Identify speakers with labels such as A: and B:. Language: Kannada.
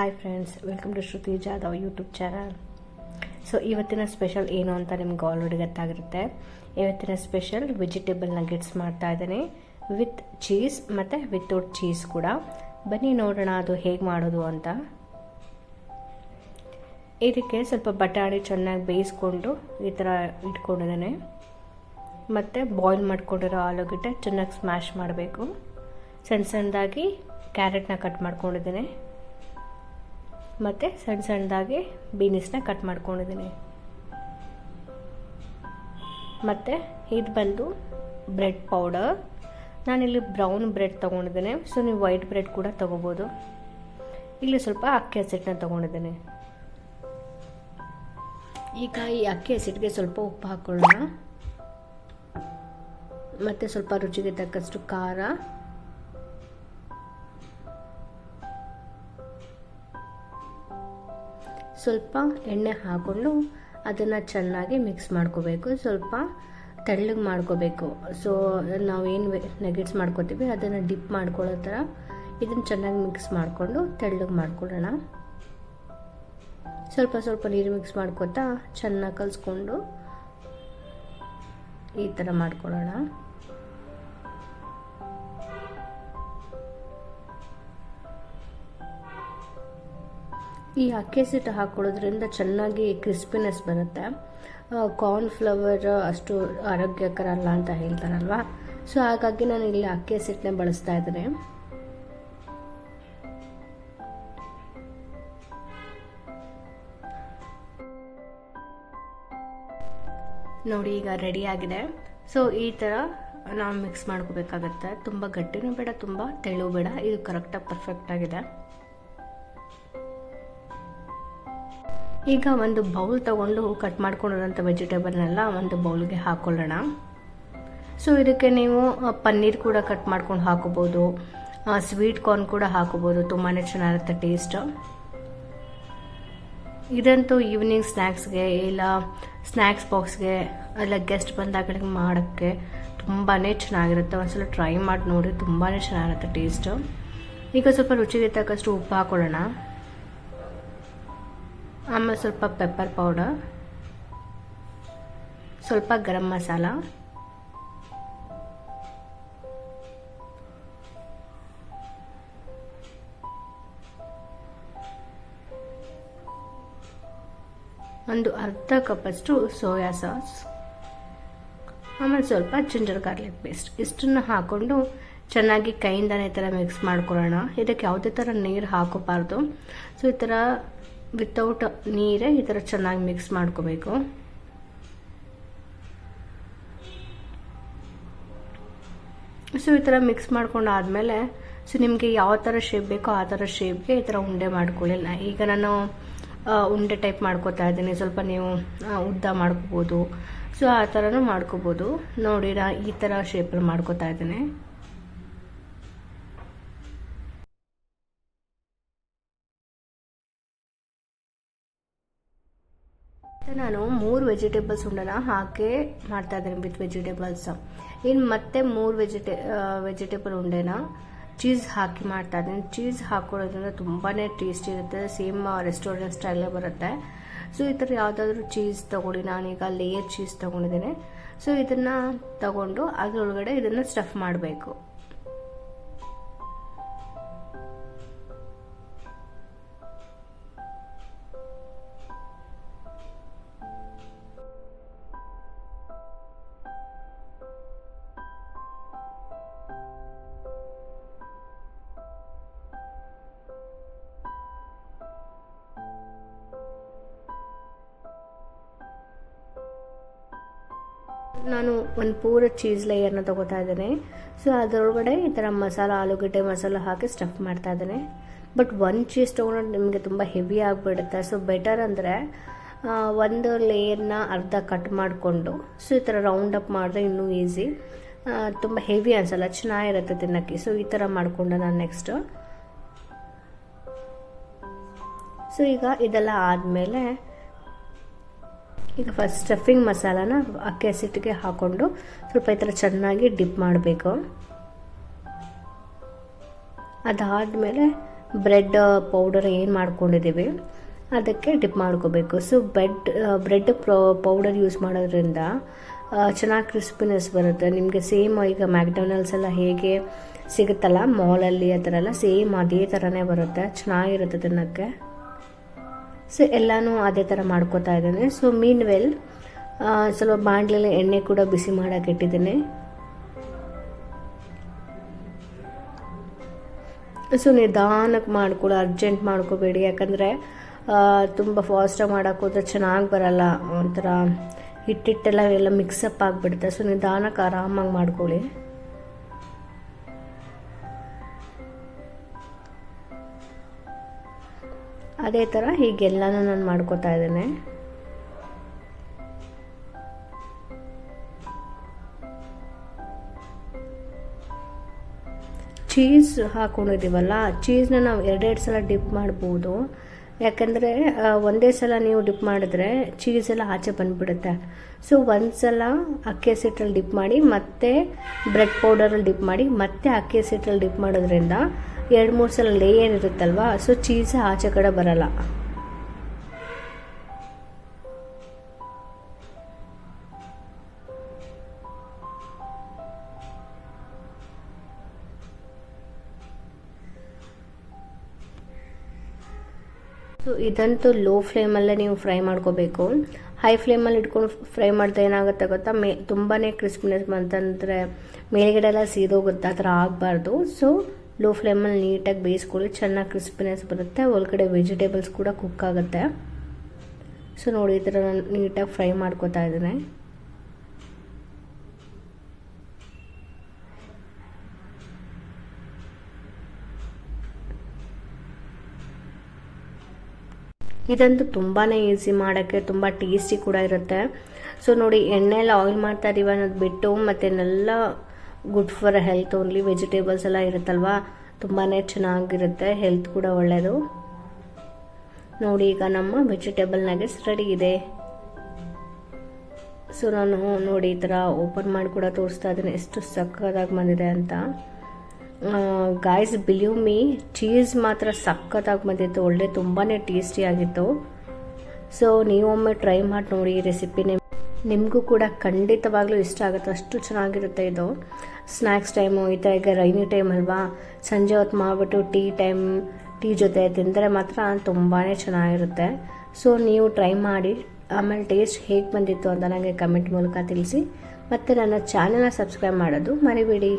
A: Hi friends, welcome to Shruti Jadhav YouTube channel. So ಇವತ್ತಿನ ಸ್ಪೆಷಲ್ ಏನು ಅಂತ ನಿಮ್ಗೆ ಆಲ್ರೆಡಿ ಗೊತ್ತಾಗಿರುತ್ತೆ. ಇವತ್ತಿನ ಸ್ಪೆಷಲ್ ವೆಜಿಟೇಬಲ್ ನಗೆಟ್ಸ್ ಮಾಡ್ತಾ ಇದ್ದೀನಿ ವಿತ್ ಚೀಸ್ ಮತ್ತು ವಿತೌಟ್ ಚೀಸ್ ಕೂಡ. ಬನ್ನಿ ನೋಡೋಣ ಅದು ಹೇಗೆ ಮಾಡೋದು ಅಂತ. ಇದಕ್ಕೆ ಸ್ವಲ್ಪ ಬಟಾಣಿ ಚೆನ್ನಾಗಿ ಬೇಯಿಸ್ಕೊಂಡು ಈ ಥರ ಇಟ್ಕೊಂಡಿದ್ದೇನೆ. ಮತ್ತು ಬಾಯ್ಲ್ ಮಾಡ್ಕೊಂಡಿರೋ ಆಲೂಗಡ್ಡೆ ಚೆನ್ನಾಗಿ ಸ್ಮ್ಯಾಶ್ ಮಾಡಬೇಕು. ಸಣ್ಣ ಸಣ್ಣದಾಗಿ ಕ್ಯಾರೆಟ್ನ ಕಟ್ ಮಾಡ್ಕೊಂಡಿದ್ದೀನಿ ಮತ್ತು ಸಣ್ಣ ಸಣ್ಣದಾಗಿ ಬೀನ್ಸ್ನ ಕಟ್ ಮಾಡ್ಕೊಂಡಿದ್ದೀನಿ. ಮತ್ತು ಇದು ಬಂದು ಬ್ರೆಡ್ ಪೌಡರ್. ನಾನಿಲ್ಲಿ ಬ್ರೌನ್ ಬ್ರೆಡ್ ತೊಗೊಂಡಿದ್ದೇನೆ. ಸೊ ನೀವು ವೈಟ್ ಬ್ರೆಡ್ ಕೂಡ ತೊಗೋಬೋದು. ಇಲ್ಲಿ ಸ್ವಲ್ಪ ಅಕ್ಕಿ ಹಸಿಟ್ಟನ್ನ ತೊಗೊಂಡಿದ್ದೇನೆ. ಈಗ ಈ ಅಕ್ಕಿ ಹಸಿಟ್ಟಿಗೆ ಸ್ವಲ್ಪ ಉಪ್ಪು ಹಾಕ್ಕೊಳ್ಳೋಣ. ಮತ್ತು ಸ್ವಲ್ಪ ರುಚಿಗೆ ತಕ್ಕಷ್ಟು ಖಾರ, ಸ್ವಲ್ಪ ಎಣ್ಣೆ ಹಾಕ್ಕೊಂಡು ಅದನ್ನು ಚೆನ್ನಾಗಿ ಮಿಕ್ಸ್ ಮಾಡ್ಕೋಬೇಕು. ಸ್ವಲ್ಪ ತೆಳ್ಳಗೆ ಮಾಡ್ಕೋಬೇಕು. ಸೊ ನಾವೇನು ನಗೆಟ್ಸ್ ಮಾಡ್ಕೋತೀವಿ ಅದನ್ನು ಡಿಪ್ ಮಾಡ್ಕೊಳ್ಳೋ ಥರ ಇದನ್ನು ಚೆನ್ನಾಗಿ ಮಿಕ್ಸ್ ಮಾಡಿಕೊಂಡು ತೆಳ್ಳಗೆ ಮಾಡ್ಕೊಳ್ಳೋಣ. ಸ್ವಲ್ಪ ಸ್ವಲ್ಪ ನೀರು ಮಿಕ್ಸ್ ಮಾಡ್ಕೊತಾ ಚೆನ್ನಾಗಿ ಕಲಿಸ್ಕೊಂಡು ಈ ಥರ ಮಾಡ್ಕೊಳ್ಳೋಣ. ಈ ಅಕ್ಕಿ ಹಸಿಟ್ಟು ಹಾಕೊಳ್ಳೋದ್ರಿಂದ ಚೆನ್ನಾಗಿ ಕ್ರಿಸ್ಪಿನೆಸ್ ಬರುತ್ತೆ. ಕಾರ್ನ್ಫ್ಲವರ್ ಅಷ್ಟು ಆರೋಗ್ಯಕರ ಅಲ್ಲ ಅಂತ ಹೇಳ್ತಾರಲ್ವ. ಸೊ ಹಾಗಾಗಿ ನಾನು ಇಲ್ಲಿ ಅಕ್ಕಿ ಹಸಿಟ್ಟನ್ನೇ ಬಳಸ್ತಾ ಇದ್ದೇನೆ. ನೋಡಿ ಈಗ ರೆಡಿ ಆಗಿದೆ. ಸೊ ಈ ಥರ ನಾವು ಮಿಕ್ಸ್ ಮಾಡ್ಕೋಬೇಕಾಗತ್ತೆ. ತುಂಬ ಗಟ್ಟಿನೂ ಬೇಡ, ತುಂಬ ತೆಳು ಬೇಡ. ಇದು ಕರೆಕ್ಟಾಗಿ ಪರ್ಫೆಕ್ಟ್ ಆಗಿದೆ. ಈಗ ಒಂದು ಬೌಲ್ ತಗೊಂಡು ಕಟ್ ಮಾಡ್ಕೊಂಡಿರೋಂಥ ವೆಜಿಟೇಬಲ್ನೆಲ್ಲ ಒಂದು ಬೌಲ್ಗೆ ಹಾಕ್ಕೊಳ್ಳೋಣ. ಸೊ ಇದಕ್ಕೆ ನೀವು ಪನ್ನೀರ್ ಕೂಡ ಕಟ್ ಮಾಡ್ಕೊಂಡು ಹಾಕೋಬೋದು, ಸ್ವೀಟ್ ಕಾರ್ನ್ ಕೂಡ ಹಾಕೋಬೋದು. ತುಂಬಾ ಚೆನ್ನಾಗಿರುತ್ತೆ ಟೇಸ್ಟ್. ಇದಂತೂ ಈವ್ನಿಂಗ್ ಸ್ನ್ಯಾಕ್ಸ್ಗೆ ಇಲ್ಲ ಸ್ನ್ಯಾಕ್ಸ್ ಬಾಕ್ಸ್ಗೆ ಇಲ್ಲ ಗೆಸ್ಟ್ ಬಂದಾಗಳಿಗೆ ಮಾಡೋಕ್ಕೆ ತುಂಬಾ ಚೆನ್ನಾಗಿರುತ್ತೆ. ಒಂದ್ಸಲ ಟ್ರೈ ಮಾಡಿ ನೋಡಿ, ತುಂಬಾ ಚೆನ್ನಾಗಿರುತ್ತೆ ಟೇಸ್ಟು. ಈಗ ಸ್ವಲ್ಪ ರುಚಿಗೆ ತಕ್ಕಷ್ಟು ಉಪ್ಪು ಹಾಕೊಳ್ಳೋಣ. ಆಮೇಲೆ ಸ್ವಲ್ಪ ಪೆಪ್ಪರ್ ಪೌಡರ್, ಸ್ವಲ್ಪ ಗರಂ ಮಸಾಲ, ಒಂದು ಅರ್ಧ ಕಪ್ಪಷ್ಟು ಸೋಯಾ ಸಾಸ್, ಆಮೇಲೆ ಸ್ವಲ್ಪ ಜಿಂಜರ್ ಗಾರ್ಲಿಕ್ ಪೇಸ್ಟ್. ಇಷ್ಟನ್ನು ಹಾಕ್ಕೊಂಡು ಚೆನ್ನಾಗಿ ಕೈಯಿಂದನೇ ಈ ಥರ ಮಿಕ್ಸ್ ಮಾಡ್ಕೊಳ್ಳೋಣ. ಇದಕ್ಕೆ ಯಾವುದೇ ಥರ ನೀರು ಹಾಕೋಬಾರ್ದು. ಸೊ ಈ ಥರ ವಿತೌಟ್ ನೀರೇ ಈ ಥರ ಚೆನ್ನಾಗಿ ಮಿಕ್ಸ್ ಮಾಡ್ಕೋಬೇಕು. ಸೊ ಈ ಥರ ಮಿಕ್ಸ್ ಮಾಡ್ಕೊಂಡಾದ್ಮೇಲೆ ಸೊ ನಿಮಗೆ ಯಾವ ಥರ ಶೇಪ್ ಬೇಕೋ ಆ ಥರ ಶೇಪ್ಗೆ ಈ ಥರ ಉಂಡೆ ಮಾಡ್ಕೊಳ್ಳಿಲ್ಲ. ಈಗ ನಾನು ಉಂಡೆ ಟೈಪ್ ಮಾಡ್ಕೋತಾ ಇದ್ದೀನಿ. ಸ್ವಲ್ಪ ನೀವು ಉದ್ದ ಮಾಡ್ಕೋಬೋದು. ಸೊ ಆ ಥರನೂ ಮಾಡ್ಕೋಬೋದು. ನೋಡಿ ಈ ಥರ ಶೇಪಲ್ಲಿ ಮಾಡ್ಕೋತಾ ಇದ್ದೀನಿ. ನಾನು 3 ವೆಜಿಟೇಬಲ್ಸ್ ಉಂಡನ ಹಾಕಿ ಮಾಡ್ತಾ ಇದ್ದೀನಿ ವಿತ್ ವೆಜಿಟೇಬಲ್ಸ್. ಇನ್ನು ಮತ್ತೆ 3 ವೆಜಿಟೇಬಲ್ ಉಂಡೆನ ಚೀಸ್ ಹಾಕಿ ಮಾಡ್ತಾ ಇದ್ದೀನಿ. ಚೀಸ್ ಹಾಕೊಳ್ಳೋದ್ರಿಂದ ತುಂಬಾ ಟೇಸ್ಟಿ ಇರುತ್ತೆ. ಸೇಮ್ ರೆಸ್ಟೋರೆಂಟ್ ಸ್ಟೈಲೇ ಬರುತ್ತೆ. ಸೊ ಈ ಥರ ಯಾವುದಾದ್ರೂ ಚೀಸ್ ತೊಗೊಳ್ಳಿ. ನಾನೀಗ ಲೇಯರ್ ಚೀಸ್ ತೊಗೊಂಡಿದ್ದೀನಿ. ಸೊ ಇದನ್ನು ತಗೊಂಡು ಅದರೊಳಗಡೆ ಇದನ್ನು ಸ್ಟಫ್ ಮಾಡಬೇಕು. ನಾನು ಒಂದು ಪೂರ ಚೀಸ್ ಲೇಯರ್ನ ತೊಗೋತಾ ಇದ್ದೇನೆ. ಸೊ ಅದರೊಳಗಡೆ ಈ ಥರ ಮಸಾಲ, ಆಲೂಗಡ್ಡೆ ಮಸಾಲ ಹಾಕಿ ಸ್ಟಫ್ ಮಾಡ್ತಾ ಇದ್ದೇನೆ. ಬಟ್ ಒಂದು ಚೀಸ್ ತೊಗೊಂಡು ನಿಮಗೆ ತುಂಬ ಹೆವಿ ಆಗಿಬಿಡುತ್ತೆ. ಸೊ ಬೆಟರ್ ಅಂದರೆ ಒಂದು ಲೇಯರ್ನ ಅರ್ಧ ಕಟ್ ಮಾಡಿಕೊಂಡು ಸೊ ಈ ಥರ ರೌಂಡ್ ಅಪ್ ಮಾಡಿದ್ರೆ ಇನ್ನೂ ಈಸಿ. ತುಂಬ ಹೆವಿ ಅನಿಸಲ್ಲ, ಚೆನ್ನಾಗಿರುತ್ತೆ ತಿನ್ನೋಕ್ಕೆ. ಸೊ ಈ ಥರ ಮಾಡಿಕೊಂಡೆ ನಾನು ನೆಕ್ಸ್ಟು. ಸೊ ಈಗ ಇದೆಲ್ಲ ಆದಮೇಲೆ ಈಗ ಫಸ್ಟ್ ಸ್ಟಫಿಂಗ್ ಮಸಾಲಾನ ಅಕ್ಕಿ ಹಸಿಟ್ಟಿಗೆ ಹಾಕ್ಕೊಂಡು ಸ್ವಲ್ಪ ಈ ಥರ ಚೆನ್ನಾಗಿ ಡಿಪ್ ಮಾಡಬೇಕು. ಅದಾದಮೇಲೆ ಬ್ರೆಡ್ ಪೌಡರ್ ಏನು ಮಾಡ್ಕೊಂಡಿದ್ದೀವಿ ಅದಕ್ಕೆ ಡಿಪ್ ಮಾಡ್ಕೋಬೇಕು. ಸೊ ಬ್ರೆಡ್ ಪೌಡರ್ ಯೂಸ್ ಮಾಡೋದ್ರಿಂದ ಚೆನ್ನಾಗಿ ಕ್ರಿಸ್ಪಿನೆಸ್ ಬರುತ್ತೆ ನಿಮಗೆ. ಸೇಮ್ ಈಗ ಮ್ಯಾಕ್ಡೊನಾಲ್ಡ್ಸ್ ಎಲ್ಲ ಹೇಗೆ ಸಿಗುತ್ತಲ್ಲ ಮಾಲಲ್ಲಿ ಆ ಥರ ಎಲ್ಲ ಸೇಮ್ ಅದೇ ಥರನೇ ಬರುತ್ತೆ, ಚೆನ್ನಾಗಿರುತ್ತೆ ತಿನ್ನೋಕ್ಕೆ. ಸೊ ಎಲ್ಲನೂ ಅದೇ ಥರ ಮಾಡ್ಕೋತಾ ಇದ್ದೇನೆ. ಸೊ ಮೀನ್ ವೆಲ್ ಸ್ವಲ್ಪ ಬಾಣಲೆಯಲ್ಲಿ ಎಣ್ಣೆ ಕೂಡ ಬಿಸಿ ಮಾಡೋಕೆ ಇಟ್ಟಿದ್ದೀನಿ. ಸೊ ನಿಧಾನಕ್ಕೆ ಮಾಡ್ಕೊಳ್ಳಿ, ಅರ್ಜೆಂಟ್ ಮಾಡ್ಕೋಬೇಡಿ. ಯಾಕಂದರೆ ತುಂಬ ಫಾಸ್ಟಾಗಿ ಮಾಡೋಕೆ ಹೋದ್ರೆ ಚೆನ್ನಾಗಿ ಬರಲ್ಲ, ಒಂಥರ ಹಿಟ್ಟೆಲ್ಲ ಮಿಕ್ಸಪ್ ಆಗಿಬಿಡುತ್ತೆ. ಸೊ ನಿಧಾನಕ್ಕೆ ಆರಾಮಾಗಿ ಮಾಡ್ಕೊಳ್ಳಿ. ಅದೇ ಥರ ಹೀಗೆಲ್ಲನೂ ನಾನು ಮಾಡ್ಕೋತಾ ಇದ್ದೇನೆ. ಚೀಸ್ ಹಾಕ್ಕೊಂಡಿದ್ದೀವಲ್ಲ, ಚೀಸ್ನ ನಾವು ಎರಡೆರಡು ಸಲ ಡಿಪ್ ಮಾಡ್ಬೋದು. ಯಾಕಂದರೆ ಒಂದೇ ಸಲ ನೀವು ಡಿಪ್ ಮಾಡಿದ್ರೆ ಚೀಸ್ ಎಲ್ಲ ಆಚೆ ಬಂದುಬಿಡುತ್ತೆ. ಸೊ ಒಂದು ಸಲ ಅಕ್ಕಿ ಹಸಿಟ್ಟಲ್ಲಿ ಡಿಪ್ ಮಾಡಿ ಮತ್ತೆ ಬ್ರೆಡ್ ಪೌಡರಲ್ಲಿ ಡಿಪ್ ಮಾಡಿ ಮತ್ತೆ ಅಕ್ಕಿ ಹಸಿಟ್ಟಲ್ಲಿ ಡಿಪ್ ಮಾಡೋದ್ರಿಂದ 2-3 ಸಲ ಲೇಯರ್ ಇರುತ್ತಲ್ವ, ಸೊ ಚೀಸ್ ಆಚೆ ಕಡೆ ಬರಲ್ಲ. ಸೊ ಇದಂತೂ ಲೋ ಫ್ಲೇಮಲ್ಲೇ ನೀವು ಫ್ರೈ ಮಾಡ್ಕೋಬೇಕು. ಹೈ ಫ್ಲೇಮಲ್ಲಿ ಇಟ್ಕೊಂಡು ಫ್ರೈ ಮಾಡಿದ್ರೆ ಏನಾಗುತ್ತೆ ಗೊತ್ತಾ, ತುಂಬಾ ಕ್ರಿಸ್ಪಿನೆಸ್ ಬಂತಂದರೆ ಮೇಲ್ಗಡೆ ಎಲ್ಲ ಸೀದೋಗುತ್ತೆ, ಆ ಥರ ಆಗಬಾರ್ದು. ಸೊ ಲೋ ಫ್ಲೇಮಲ್ಲಿ ನೀಟಾಗಿ ಬೇಯಿಸ್ಕೊಳ್ಳಿ, ಚೆನ್ನಾಗಿ ಕ್ರಿಸ್ಪಿನೆಸ್ ಬರುತ್ತೆ, ಒಳಗಡೆ ವೆಜಿಟೇಬಲ್ಸ್ ಕೂಡ ಕುಕ್ ಆಗುತ್ತೆ. ಸೊ ನೋಡಿ ಈ ಥರ ನಾನು ನೀಟಾಗಿ ಫ್ರೈ ಮಾಡ್ಕೋತಾ ಇದ್ದೇನೆ. ಇದಂತೂ ತುಂಬಾ ಈಸಿ ಮಾಡೋಕ್ಕೆ, ತುಂಬ ಟೇಸ್ಟಿ ಕೂಡ ಇರುತ್ತೆ. ಸೊ ನೋಡಿ ಎಣ್ಣೆಲ್ಲ ಆಯಿಲ್ ಮಾಡ್ತಾ ಇದೀವಿ ಅನ್ನೋದು ಬಿಟ್ಟು ಮತ್ತೇನೆಲ್ಲ good for health, only vegetables ಎಲ್ಲ ಇರುತ್ತಲ್ವ, ತುಂಬಾ ಚೆನ್ನಾಗಿರುತ್ತೆ, ಹೆಲ್ತ್ ಕೂಡ ಒಳ್ಳೆಯದು. ನೋಡಿ ಈಗ ನಮ್ಮ ವೆಜಿಟೇಬಲ್ ನಗೆಟ್ಸ್ ರೆಡಿ ಇದೆ. ಸೊ ನಾನು ನೋಡಿ ಈ ಥರ ಓಪನ್ ಮಾಡಿ ಕೂಡ ತೋರಿಸ್ತಾ ಇದ್ದೀನಿ ಎಷ್ಟು ಸಕ್ಕತ್ತಾಗಿ ಬಂದಿದೆ ಅಂತ. ಗಾಯ್ಸ್ ಬಿಲೀವ್ ಮೀ, ಚೀಸ್ ಮಾತ್ರ ಸಕ್ಕತ್ತಾಗಿ ಬಂದಿತ್ತು, ಒಳ್ಳೆ ತುಂಬಾ ಟೇಸ್ಟಿಯಾಗಿತ್ತು. ಸೊ ನೀವೊಮ್ಮೆ ಟ್ರೈ ಮಾಡಿ ನೋಡಿ ಈ ರೆಸಿಪಿನೇ, ನಿಮಗೂ ಕೂಡ ಖಂಡಿತವಾಗ್ಲೂ ಇಷ್ಟ ಆಗುತ್ತೆ, ಅಷ್ಟು ಚೆನ್ನಾಗಿರುತ್ತೆ ಇದು. ಸ್ನ್ಯಾಕ್ಸ್ ಟೈಮು ಈ ಥರ, ಈಗ ರೈನಿ ಟೈಮ್ ಅಲ್ವಾ, ಸಂಜೆ ಹೊತ್ತು ಮಾಡಿಬಿಟ್ಟು ಟೀ ಜೊತೆ ತಿಂದರೆ ಮಾತ್ರ ತುಂಬಾ ಚೆನ್ನಾಗಿರುತ್ತೆ. ಸೊ ನೀವು ಟ್ರೈ ಮಾಡಿ, ಆಮೇಲೆ ಟೇಸ್ಟ್ ಹೇಗೆ ಬಂದಿತ್ತು ಅಂತ ನನಗೆ ಕಮೆಂಟ್ ಮೂಲಕ ತಿಳಿಸಿ. ಮತ್ತು ನನ್ನ ಚಾನೆಲ್ನ ಸಬ್ಸ್ಕ್ರೈಬ್ ಮಾಡೋದು ಮರಿಬೇಡಿ.